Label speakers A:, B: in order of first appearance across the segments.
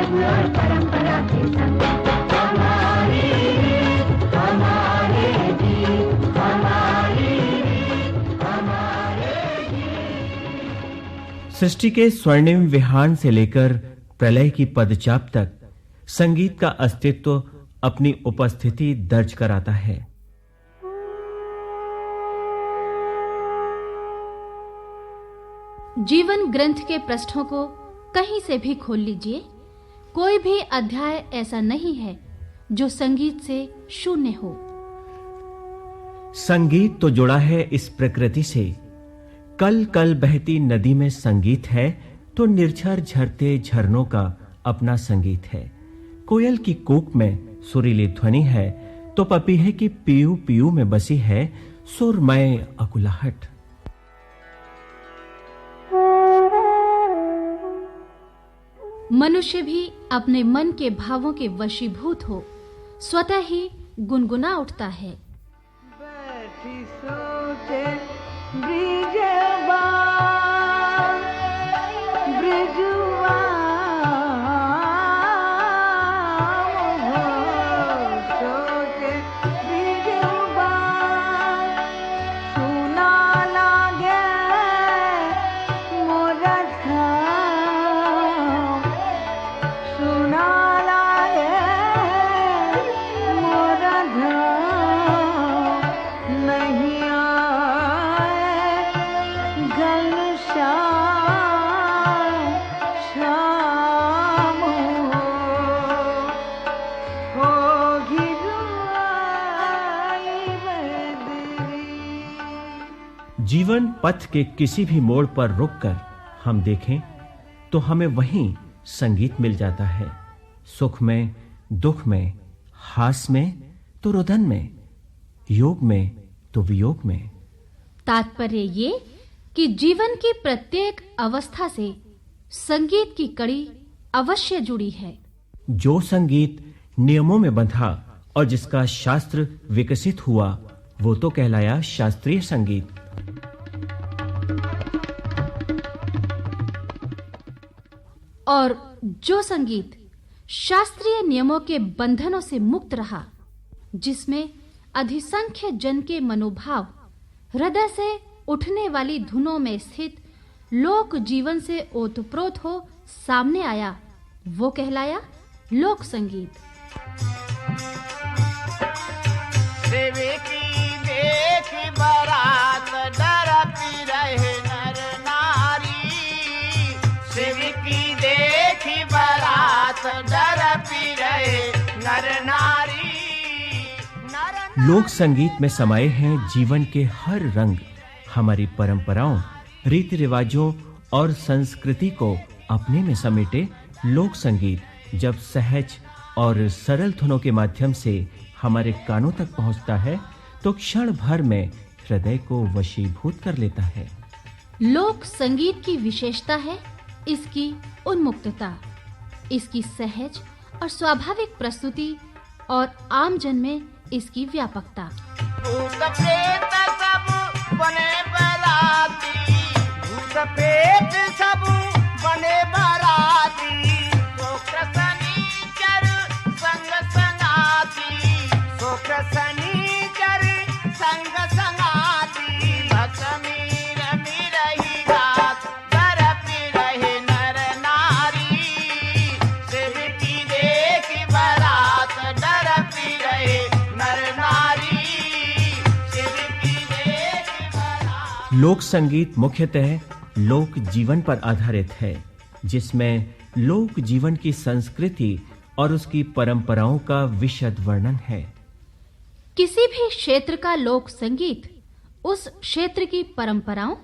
A: रिवाज और परंपरा के संग हमारी रीत, हमारे गीत, हमारी रीत, हमारे गीत।
B: सृष्टि के स्वर्णिम विहान से लेकर प्रलय की पदचाप तक संगीत का अस्तित्व अपनी उपस्थिति दर्ज कराता है।
C: जीवन ग्रंथ के पृष्ठों को कहीं से भी खोल लीजिए, कोई भी अध्याय ऐसा नहीं है जो संगीत से शून्य हो।
B: संगीत तो जुड़ा है इस प्रकृति से। कल कल बहती नदी में संगीत है तो निर्झर झरते झरनों का अपना संगीत है। कोयल की कूक में सुरीली ध्वनि है तो पपीहे की पीयू पीयू में बसी है सुरमय अकुलाहट।
C: मनुष्य भी अपने मन के भावों के वशीभूत हो स्वतः ही गुनगुना उठता है।
D: बैठी सोचे ब्रिजवा, ब्रिजवा, सोचे ब्रिजवा, सुना लागे मोरा धाम, सुना लागे मोरा धाम, नहीं आए घनश्याम श्याम होगी रुआई बदरी।
B: जीवन पथ के किसी भी मोड़ पर रुककर हम देखें तो हमें वहीं संगीत मिल जाता है। सुख में, दुख में, हास में तो रुदन में, योग में तो वियोग में।
C: तात्पर्य ये कि जीवन की प्रत्येक अवस्था से संगीत की कड़ी अवश्य जुड़ी है।
B: जो संगीत नियमों में बंधा और जिसका शास्त्र विकसित हुआ वो तो कहलाया शास्त्रीय संगीत।
C: और जो संगीत शास्त्रीय नियमों के बंधनों से मुक्त रहा, जिसमें अधिसंख्य जन के मनोभाव हृदय से उठने वाली धुनों में स्थित लोक जीवन से ओतप्रोत हो सामने आया, वो कहलाया लोक संगीत।
E: सेवकी देख बारात डरती रहे नर नारी, सेवकी देख बारात डरती रहे नर नारी।
B: लोक संगीत में समाये हैं जीवन के हर रंग। हमारी परंपराओं, रीति रिवाजों और संस्कृति को अपने में समेटे लोक संगीत जब सहज और सरल धुनों के माध्यम से हमारे कानों तक पहुंचता है तो क्षण भर में हृदय को वशीभूत कर लेता है।
C: लोक संगीत की विशेषता है इसकी उन्मुक्तता, इसकी सहज और स्वाभाविक प्रस्तुति और आम जन में इसकी व्यापकता।
E: भूत प्रेत सब बने बराती, भूत प्रेत सब बने बराती, शोक शनिचर संग संगाती, शोक शनिचर संग संगाती, भक्त मीर मिरही रात डरती रहे नर नारी, सेवकी देख बारात डरती रहे नर नारी, सेवकी देख बारात।
B: लोक संगीत मुख्यतः लोक जीवन पर आधारित है, जिसमें लोक जीवन की संस्कृति और उसकी परंपराओं का विशद वर्णन है।
C: किसी भी क्षेत्र का लोक संगीत उस क्षेत्र की परंपराओं,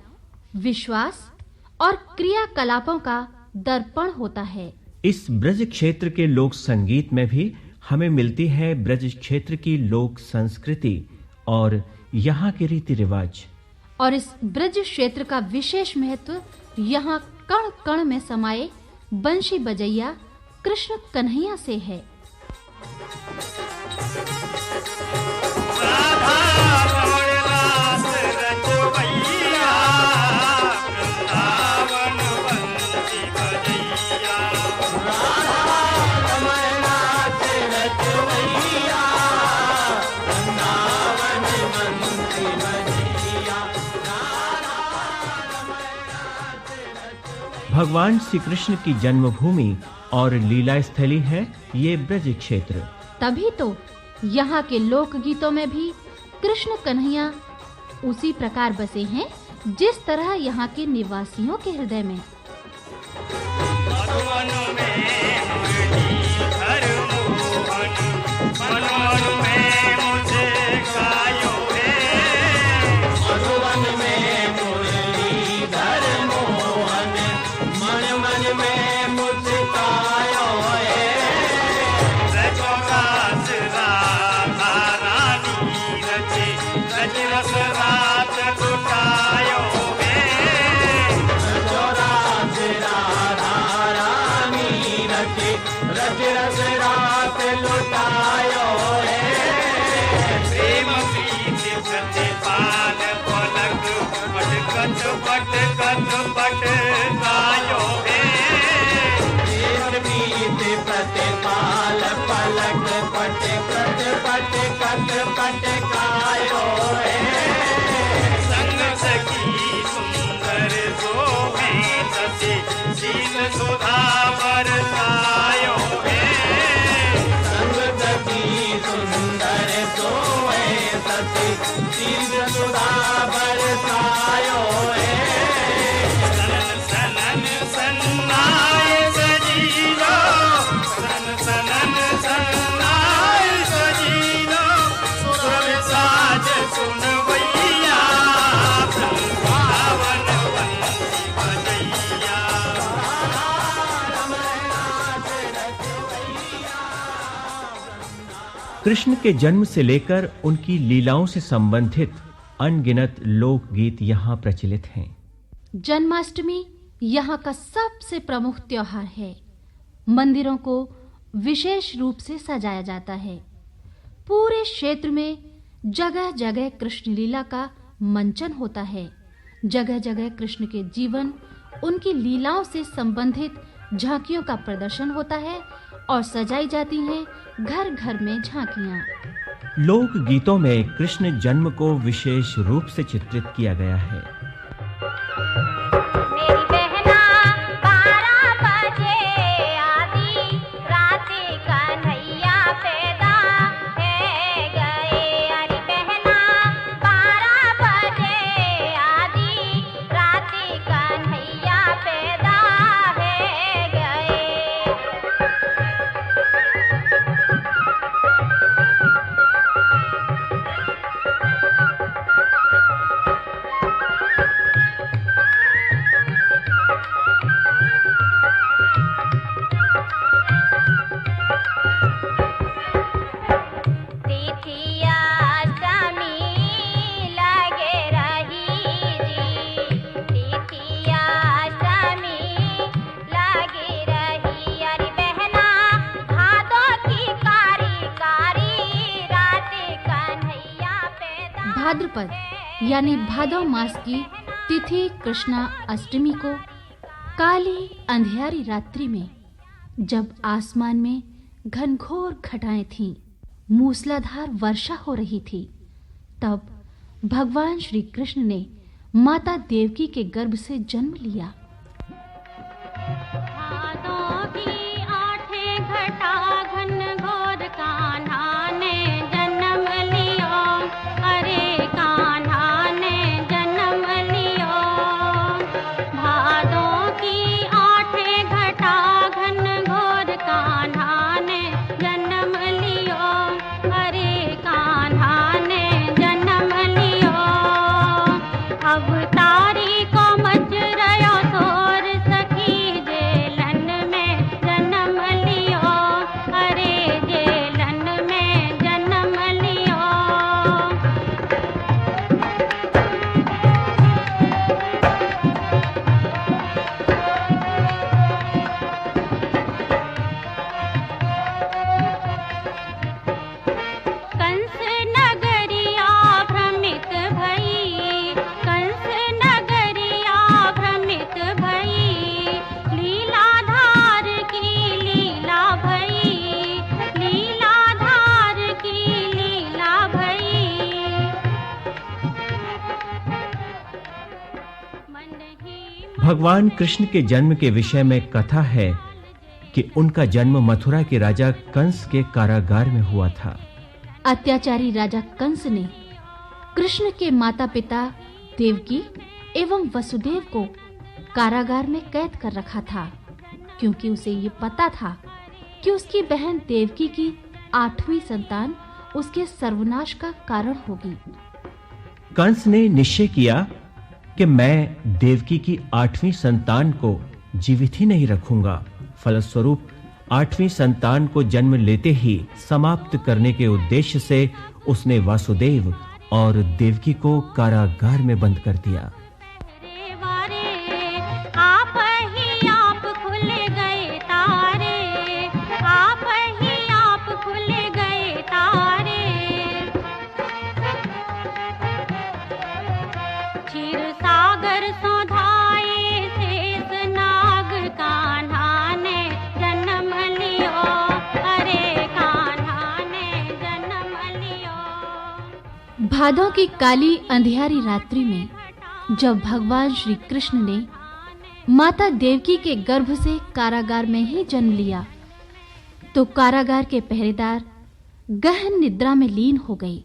C: विश्वास और क्रियाकलापों का दर्पण होता है।
B: इस ब्रज क्षेत्र के लोक संगीत में भी हमें मिलती है ब्रज क्षेत्र की लोक संस्कृति और यहाँ के रीति रिवाज।
C: और इस ब्रज क्षेत्र का विशेष महत्व यहाँ कण कण में समाये बंशी बजैया कृष्ण कन्हैया से है।
E: राधा
B: भगवान श्री कृष्ण की जन्मभूमि और लीला स्थली है ये ब्रज क्षेत्र।
C: तभी तो यहाँ के लोक गीतों में भी कृष्ण कन्हैया उसी प्रकार बसे हैं जिस तरह यहाँ के निवासियों के हृदय में।
B: कृष्ण के जन्म से लेकर उनकी लीलाओं से संबंधित अनगिनत लोकगीत यहाँ प्रचलित हैं।
C: जन्माष्टमी यहाँ का सबसे प्रमुख त्योहार है। मंदिरों को विशेष रूप से सजाया जाता है। पूरे क्षेत्र में जगह-जगह कृष्ण लीला का मंचन होता है। जगह-जगह कृष्ण के जीवन, उनकी लीलाओं से संबंधित झांकियों का प्रदर्शन होता है और सजाई जाती हैं घर-घर में झांकियां।
B: लोक गीतों में कृष्ण जन्म को विशेष रूप से चित्रित किया गया है।
C: भाद्रपद यानी भादव मास की तिथि कृष्णा अष्टमी को काली अंधियारी रात्रि में जब आसमान में घनघोर घटाएं थीं, मूसलाधार वर्षा हो रही थी, तब भगवान श्री कृष्ण ने माता देवकी के गर्भ से जन्म लिया।
B: भगवान कृष्ण के जन्म के विषय में कथा है कि उनका जन्म मथुरा के राजा कंस के कारागार में हुआ था।
C: अत्याचारी राजा कंस ने कृष्ण के माता-पिता देवकी एवं वसुदेव को कारागार में कैद कर रखा था, क्योंकि उसे ये पता था कि उसकी बहन देवकी की 8वीं संतान उसके सर्वनाश का कारण होगी।
B: कंस ने निश्चय किया कि मैं देवकी की 8वीं संतान को जीवित ही नहीं रखूंगा। फलस्वरूप 8वीं संतान को जन्म लेते ही समाप्त करने के उद्देश्य से उसने वासुदेव और देवकी को कारागार में बंद कर दिया।
C: भादों की काली अंधियारी रात्रि में जब भगवान श्री कृष्ण ने माता देवकी के गर्भ से कारागार में ही जन्म लिया, तो कारागार के पहरेदार गहन निद्रा में लीन हो गए।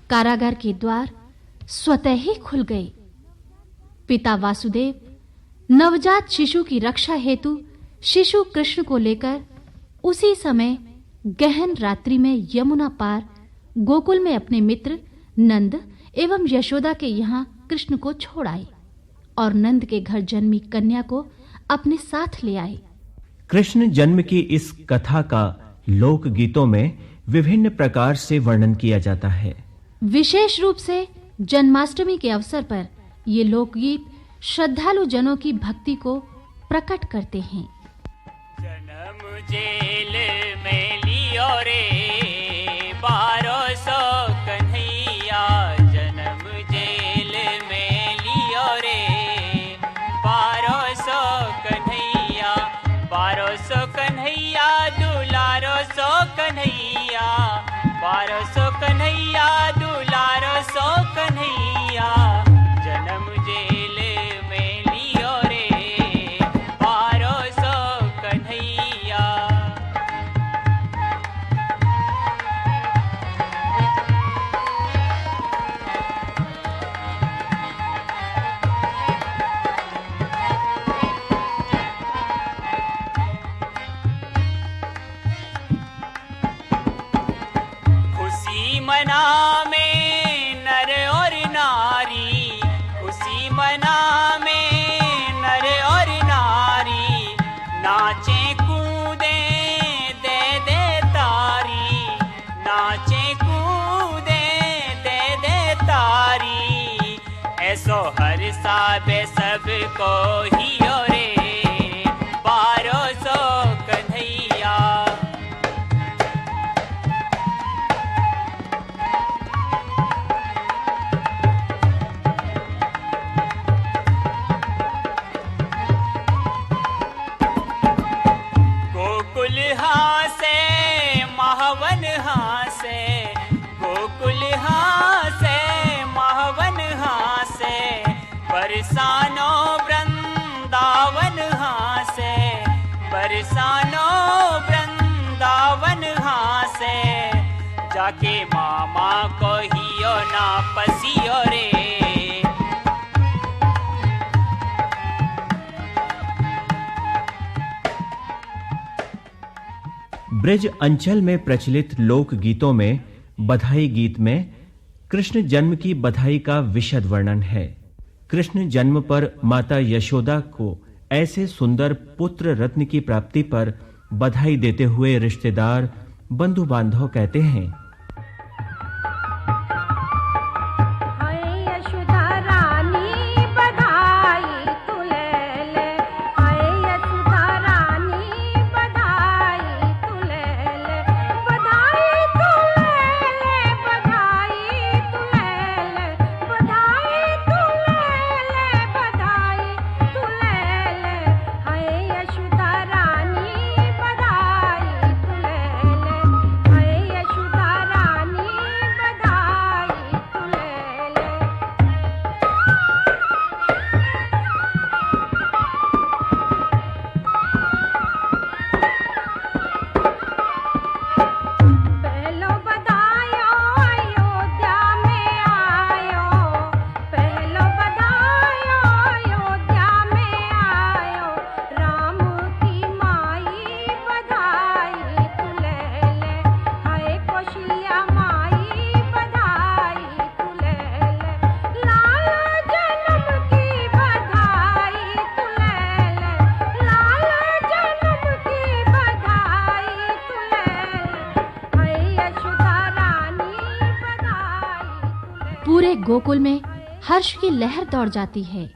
C: कारागार के द्वार स्वतः ही खुल गए। पिता वासुदेव नवजात शिशु की रक्षा हेतु शिशु कृष्ण को लेकर उसी समय गहन रात्रि में यमुना पार गोकुल में अपने मित्र नंद एवं यशोदा के यहाँ कृष्ण को छोड़ आए और नंद के घर जन्मी कन्या को अपने साथ ले आए।
B: कृष्ण जन्म की इस कथा का लोक गीतों में विभिन्न प्रकार से वर्णन किया जाता है।
C: विशेष रूप से जन्माष्टमी के अवसर पर ये लोकगीत श्रद्धालु जनों की भक्ति को प्रकट करते हैं।
F: जन्म जेल में लियो रे 1200 कन्हैया, जन्म जेल में लियो रे 1200 कन्हैया, 1200 कन्हैया दुलारो 100 कन्हैया, 1200 कन्हैया दुलारो 100 कन्हैया, जन्म जेल में लियो रे 1200 कन्हैया। खुशी मना में नर और नारी, खुशी मना में नर और नारी, नाचे कूदे दे दे तारी, नाचे कूदे दे दे तारी, ऐसो हर साबे सबको ही रे 1200 कन्हैया। गोकुल हासे महावन हासे, गोकुल हासे महावन हासे, बरसानो वृंदावन हासे, बरसानो वृंदावन हासे, जाके मामा को हियो ना पसियो रे।
B: ब्रज अंचल में प्रचलित लोक गीतों में बधाई गीत में कृष्ण जन्म की बधाई का विशद वर्णन है। कृष्ण जन्म पर माता यशोदा को ऐसे सुंदर पुत्र रत्न की प्राप्ति पर बधाई देते हुए रिश्तेदार बंधु बांधव कहते हैं,
A: यशोदा
C: गोकुल में हर्ष की लहर दौड़ जाती है।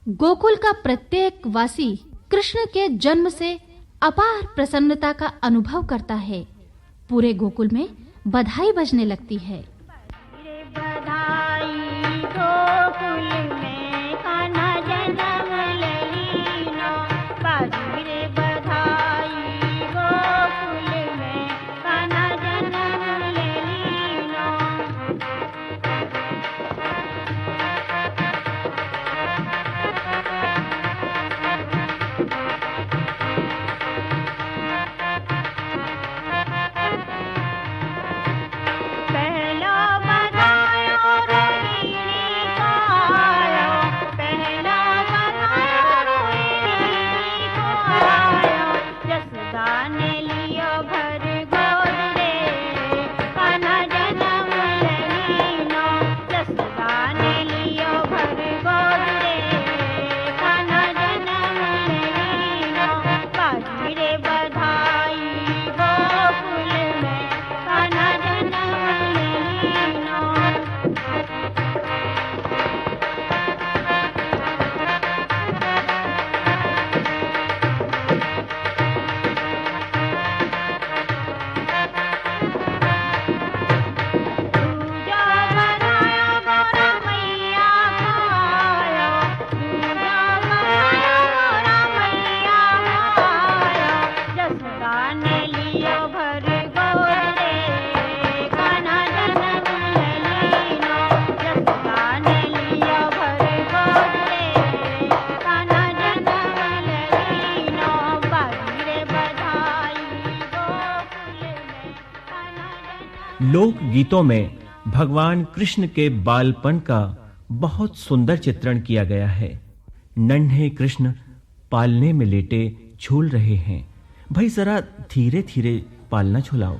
C: गोकुल का प्रत्येक वासी कृष्ण के जन्म से अपार प्रसन्नता का अनुभव करता है। पूरे गोकुल में बधाई बजने लगती है।
A: बधाई गोकुल में कान्हा जन्म ले लीनो, बाजी रे बधाई गोकुल में कान्हा जन्म ले लीनो। पहला बधायो रोहिणी को आयो, पहला बधायो रोहिणी को आयो। जसोदा ने लियो भर गोद रे, कान्हा जन्म ले लीनो। जसोदा ने लियो भर गोद रे, कान्हा जन्म ले लीनो। बाजी रे बधाई गोकुल में कान्हा जन्म ले लीनो। दूजा बनायो गोरा मैया को आयो, दूजा बनायो गोरा मैया को आयो। जसोदा ने लियो भर गोद रे, कान्हा जन्म ले लीनो। जसोदा ने लियो भर गोद रे, कान्हा जन्म ले लीनो। बाजी रे बधाई गोकुल में कान्हा जन्म।
B: लोक गीतों में भगवान कृष्ण के बालपन का बहुत सुंदर चित्रण किया गया है। नन्हे कृष्ण पालने में लेटे झूल रहे हैं। भाई जरा धीरे-धीरे पालना झुलाओ।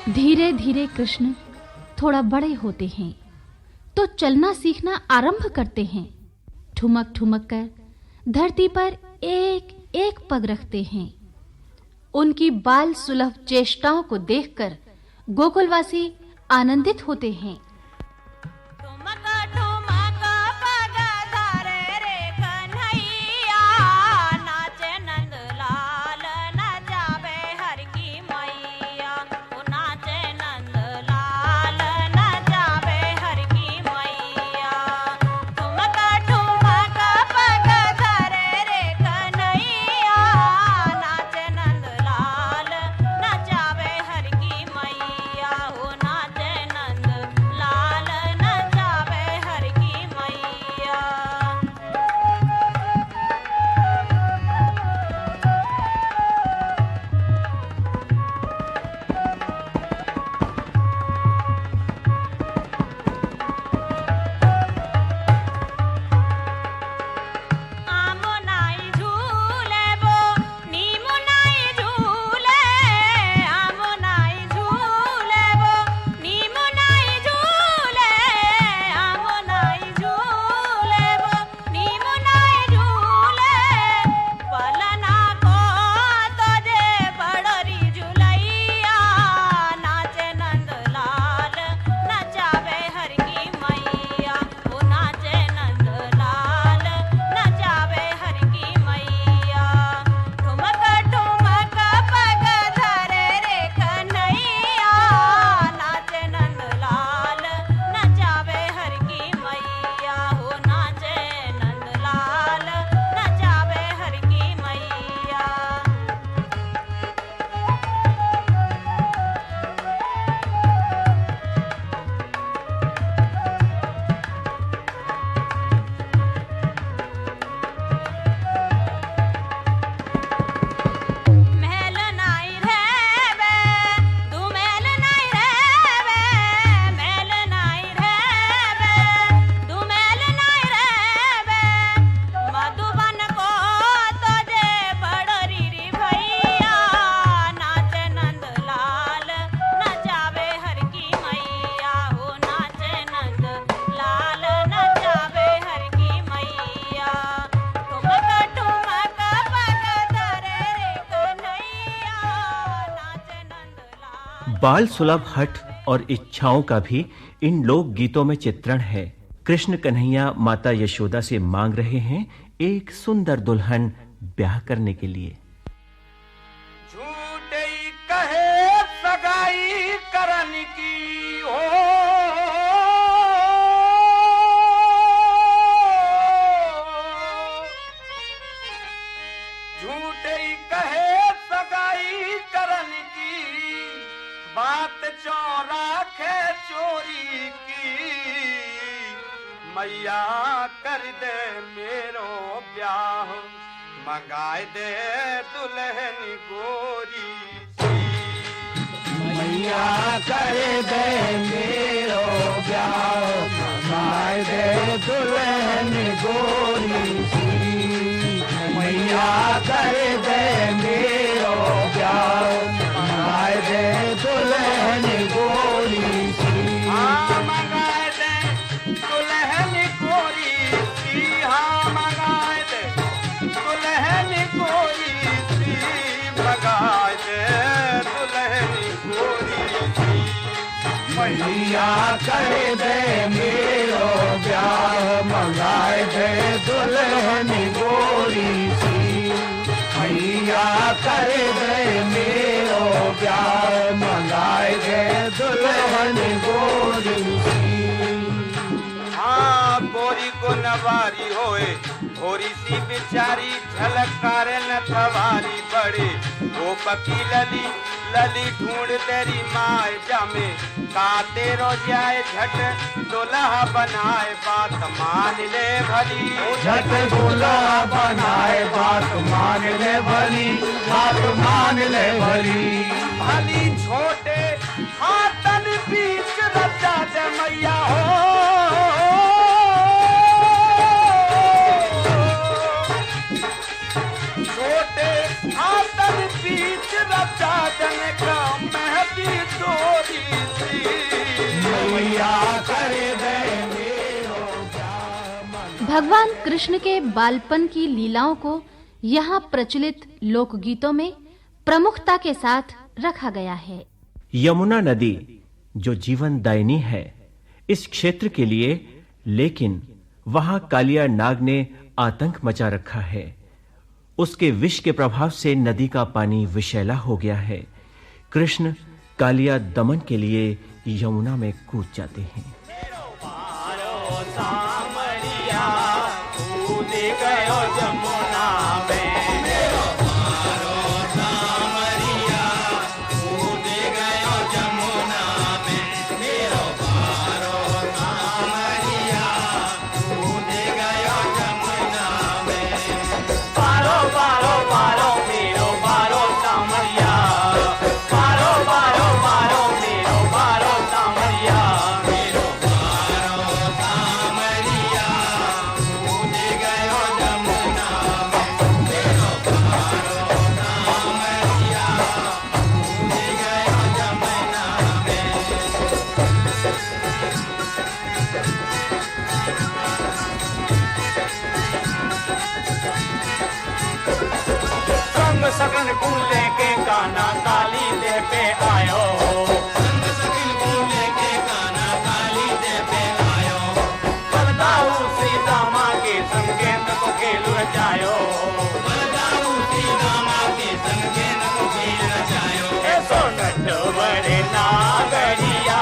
C: धीरे धीरे कृष्ण थोड़ा बड़े होते हैं तो चलना सीखना आरंभ करते हैं। ठुमक ठुमक कर धरती पर एक एक पग रखते हैं। उनकी बाल सुलभ चेष्टाओं को देखकर गोकुलवासी आनंदित होते हैं।
A: ठुमक ठुमक पग धरे रे कन्हैया, नाचे नंदलाल नचावे हर की मैया। ओ नाचे नंदलाल नचावे हर की मैया। ठुमक ठुमक पग धरे रे कन्हैया, नाचे नंदलाल नचावे हर की मैया। ओ नाचे नंदलाल
B: बाल सुलभ हठ और इच्छाओं का भी इन लोक गीतों में चित्रण है। कृष्ण कन्हैया माता यशोदा से मांग रहे हैं एक सुंदर दुल्हन ब्याह करने के लिए।
E: झूठे कहे सगाई करन की हो, झूठे कहे सगाई करन की, बात चोरा खे चोरी की। मैया कर दे मेरो ब्याह, मंगाए दे दुल्हन गोरी सी। मैया कर दे मेरो ब्याह, मंगाए दे दुल्हन गोरी सी। मैया कर दे मेरो ब्याह, मंगाए दे दुल्हन गोरी सी। हाँ मंगाए दे दुल्हन गोरी सी, हाँ मंगाए दे दुल्हन गोरी सी, मंगाए दे दुल्हन गोरी सी। मैया कर दे मेरो ब्याह, मंगाए दे दुल्हन गोरी सी। मैया कर दे मेरो ब्याह, मंगाए दे दुल्हन गोरी सी। हाँ गोरी को नवारी होए, थोड़ी सी बिचारी झलकार न थवारी बड़े। वो पकी लली लली ढूंढ तेरी माए जामे, का तेरो जाए झट दुल्हा बनाए, बात मान ले भली। झट दुल्हा बनाए, बात मान ले भली, बात मान ले भली। भली छोटे हाथन बीच रचा दे मैया हो, छोटे हाथन बीच रचा जन का महती चोरी सी। मैया कर दे मेरो ब्याह।
C: भगवान कृष्ण के बालपन की लीलाओं को यहाँ प्रचलित लोकगीतों में प्रमुखता के साथ रखा गया है।
B: यमुना नदी जो जीवन दायिनी है इस क्षेत्र के लिए, लेकिन वहां कालिया नाग ने आतंक मचा रखा है। उसके विष के प्रभाव से नदी का पानी विषैला हो गया है। कृष्ण कालिया दमन के लिए यमुना में कूद जाते हैं।
F: सकन कूले के गाना ताली दे पे आयो, सकन कूले के गाना ताली दे पे आयो। बलदाऊ सीता माँ के संगे को खेल रचायो, बलदाऊ सीता माँ के संगे को खेल रचायो। ऐसो नट बड़े नागरिया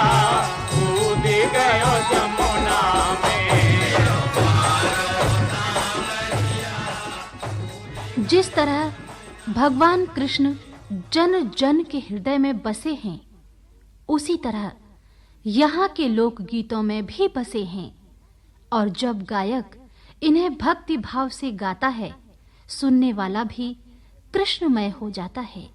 F: कूद गयो जमुना में।
C: जिस तरह भगवान कृष्ण जन जन के हृदय में बसे हैं, उसी तरह यहाँ के लोक गीतों में भी बसे हैं। और जब गायक इन्हें भक्ति भाव से गाता है, सुनने वाला भी कृष्णमय हो जाता है।